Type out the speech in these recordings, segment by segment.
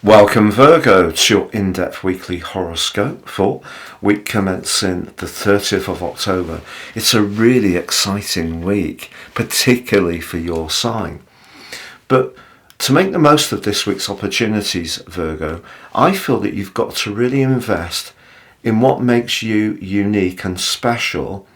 Welcome Virgo to your in-depth weekly horoscope for week commencing the 30th of October. It's a really exciting week, particularly for your sign. But to make the most of this week's opportunities, Virgo, I feel that you've got to really invest in what makes you unique and special,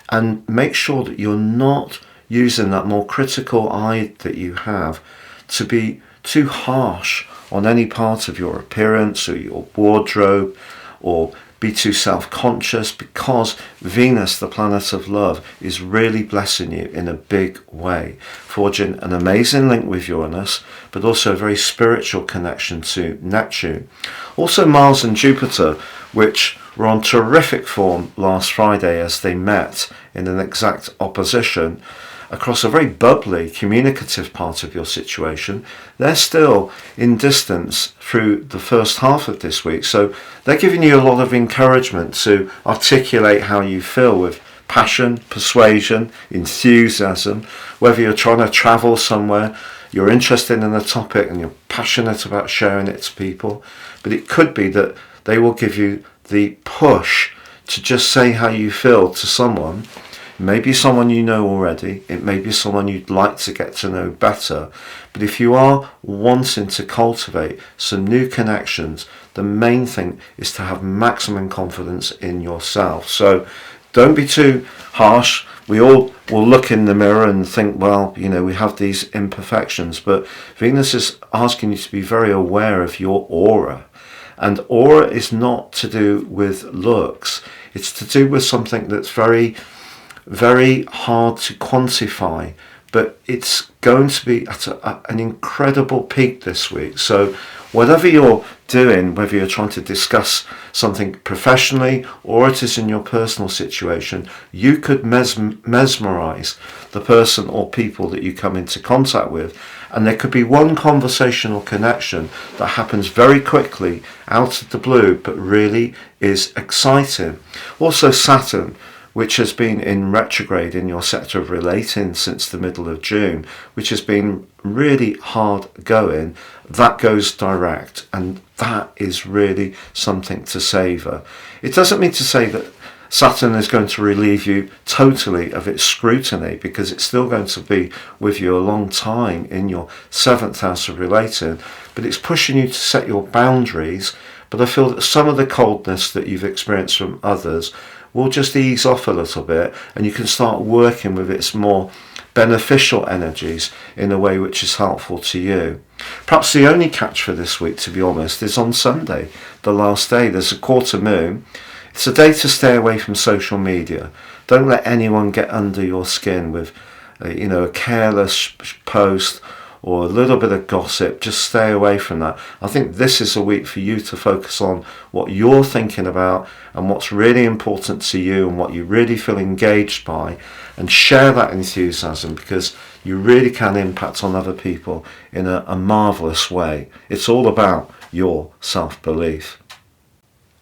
and make sure that you're not using that more critical eye that you have to be too harsh on any part of your appearance or your wardrobe, or be too self-conscious, because Venus, the planet of love, is really blessing you in a big way, forging an amazing link with Uranus, but also a very spiritual connection to Neptune. Also Mars and Jupiter, which were on terrific form last Friday as they met in an exact opposition across a very bubbly, communicative part of your situation. They're still in distance through the first half of this week, so they're giving you a lot of encouragement to articulate how you feel with passion, persuasion, enthusiasm. Whether you're trying to travel somewhere, you're interested in a topic and you're passionate about sharing it to people, but it could be that they will give you the push to just say how you feel to someone. Maybe someone you know already, it may be someone you'd like to get to know better, but if you are wanting to cultivate some new connections, the main thing is to have maximum confidence in yourself. So don't be too harsh. We all will look in the mirror and think, well, we have these imperfections, but Venus is asking you to be very aware of your aura. And aura is not to do with looks, it's to do with something that's very hard to quantify, but it's going to be at an incredible peak this week. So whatever you're doing, whether you're trying to discuss something professionally or it is in your personal situation, you could mesmerize the person or people that you come into contact with, and there could be one conversational connection that happens very quickly out of the blue but really is exciting. Also Saturn, which has been in retrograde in your sector of relating since the middle of June, which has been really hard going, that goes direct, and that is really something to savour. It doesn't mean to say that Saturn is going to relieve you totally of its scrutiny, because it's still going to be with you a long time in your 7th house of relating, but it's pushing you to set your boundaries. But I feel that some of the coldness that you've experienced from others will just ease off a little bit, and you can start working with its more beneficial energies in a way which is helpful to you. Perhaps the only catch for this week, to be honest, is on Sunday, the last day. There's a quarter moon. It's a day to stay away from social media. Don't let anyone get under your skin with a careless post or a little bit of gossip. Just stay away from that. I think this is a week for you to focus on what you're thinking about and what's really important to you and what you really feel engaged by, and share that enthusiasm, because you really can impact on other people in a marvellous way. It's all about your self-belief.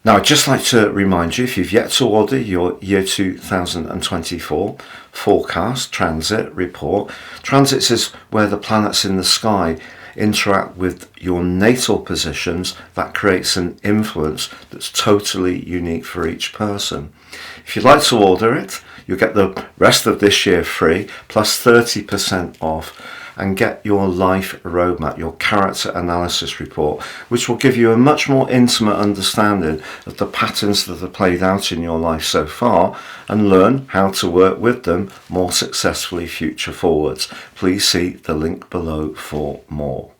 Now, I'd just like to remind you, if you've yet to order your year 2024 forecast transit report, transits is where the planets in the sky interact with your natal positions. That creates an influence that's totally unique for each person. If you'd like to order it, you'll get the rest of this year free, plus 30% off, and get your life roadmap, your character analysis report, which will give you a much more intimate understanding of the patterns that have played out in your life so far, and learn how to work with them more successfully future forwards. Please see the link below for more.